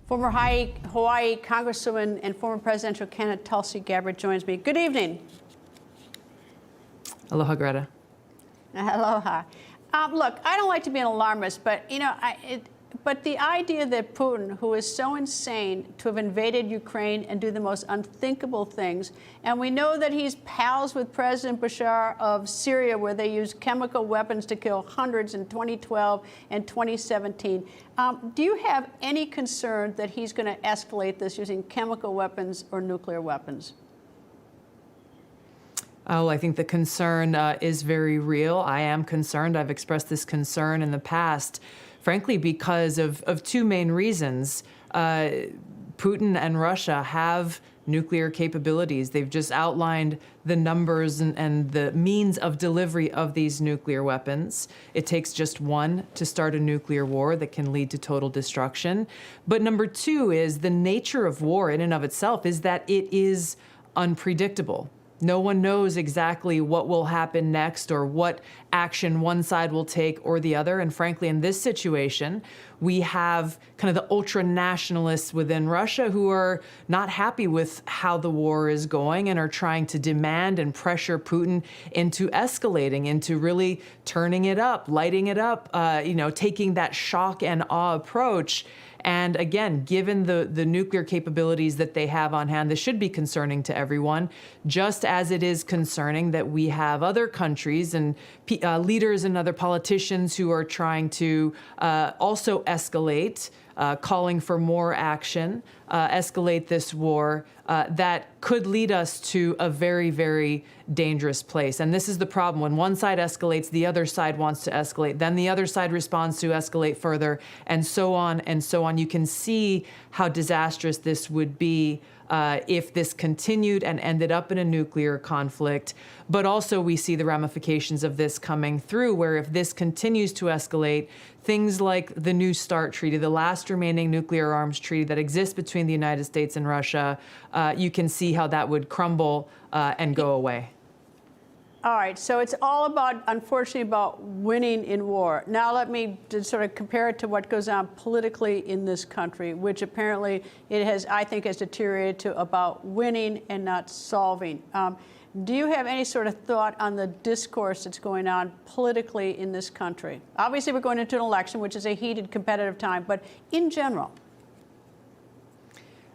Former Hawaii Congresswoman and former presidential candidate Tulsi Gabbard joins me. Good evening. Aloha, Greta. Aloha. Look, I don't like to be an alarmist, but but the idea that Putin, who is so insane to have invaded Ukraine and do the most unthinkable things, and we know that he's pals with President Bashar of Syria, where they used chemical weapons to kill hundreds in 2012 and 2017. Do you have any concern that he's going to escalate this using chemical weapons or nuclear weapons? Oh, I think the concern is very real. I am concerned. I've expressed this concern in the past, frankly, because of two main reasons. Putin and Russia have nuclear capabilities. They've just outlined the numbers and the means of delivery of these nuclear weapons. It takes just one to start a nuclear war that can lead to total destruction. But number two is the nature of war in and of itself is that it is unpredictable. No one knows exactly what will happen next or what action one side will take or the other. And frankly, in this situation, we have kind of the ultra-nationalists within Russia who are not happy with how the war is going and are trying to demand and pressure Putin into escalating, into really turning it up, lighting it up, taking that shock and awe approach. And again, given the nuclear capabilities that they have on hand, this should be concerning to everyone, just as it is concerning that we have other countries and leaders and other politicians who are trying to also escalate, calling for more action, escalate this war that could lead us to a very, very dangerous place. And this is the problem. When one side escalates, the other side wants to escalate. Then the other side responds to escalate further, and so on and so on. You can see how disastrous this would be if this continued and ended up in a nuclear conflict. But also we see the ramifications of this coming through, where if this continues to escalate, things like the New START treaty, the last remaining nuclear arms treaty that exists between the United States and Russia, you can see how that would crumble and go away. All right, so it's all about, unfortunately, about winning in war. Now let me just sort of compare it to what goes on politically in this country, which apparently it has, I think, has deteriorated to about winning and not solving. Do you have any sort of thought on the discourse that's going on politically in this country? Obviously, we're going into an election, which is a heated, competitive time, but in general.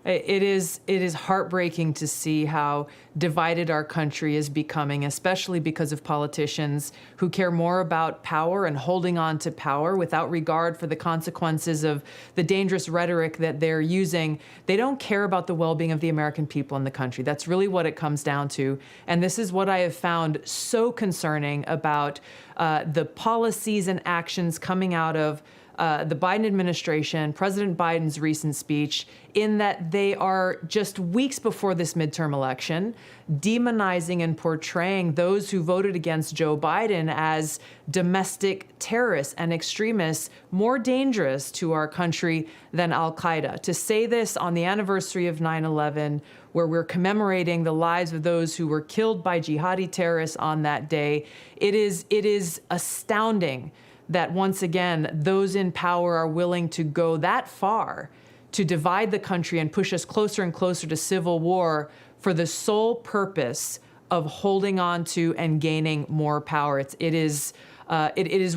It is heartbreaking to see how divided our country is becoming, especially because of politicians who care more about power and holding on to power without regard for the consequences of the dangerous rhetoric that they're using. They don't care about the well-being of the American people in the country. That's really what it comes down to. And this is what I have found so concerning about the policies and actions coming out of the Biden administration, President Biden's recent speech, in that they are just weeks before this midterm election, demonizing and portraying those who voted against Joe Biden as domestic terrorists and extremists more dangerous to our country than al-Qaeda. To say this on the anniversary of 9/11, where we're commemorating the lives of those who were killed by jihadi terrorists on that day, it is astounding that once again, those in power are willing to go that far to divide the country and push us closer and closer to civil war for the sole purpose of holding on to and gaining more power. It is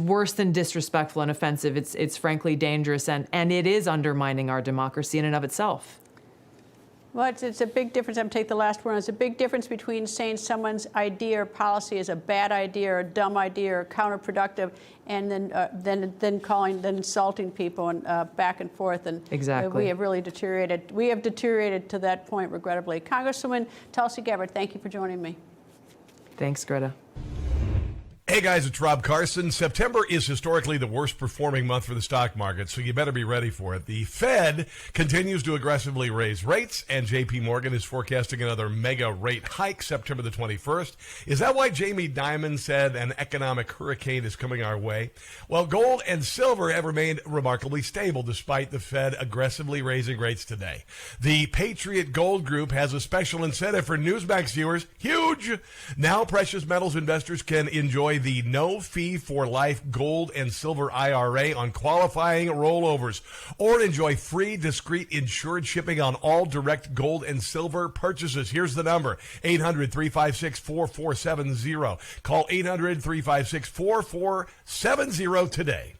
worse than disrespectful and offensive. It's frankly dangerous, and it is undermining our democracy in and of itself. Well, it's a big difference. I'm going to take the last one. It's a big difference between saying someone's idea or policy is a bad idea or a dumb idea or counterproductive, and then insulting people and back and forth. And exactly. We have really deteriorated. We have deteriorated to that point, regrettably. Congresswoman Tulsi Gabbard, thank you for joining me. Thanks, Greta. Hey guys, it's Rob Carson. September is historically the worst performing month for the stock market, so you better be ready for it. The Fed continues to aggressively raise rates, and JP Morgan is forecasting another mega rate hike September the 21st. Is that why Jamie Dimon said an economic hurricane is coming our way? Well, gold and silver have remained remarkably stable despite the Fed aggressively raising rates today. The Patriot Gold Group has a special incentive for Newsmax viewers. Huge! Now precious metals investors can enjoy enjoy the no fee for life gold and silver IRA on qualifying rollovers, or enjoy free discrete insured shipping on all direct gold and silver purchases. Here's the number, 800-356-4470. Call 800-356-4470 today.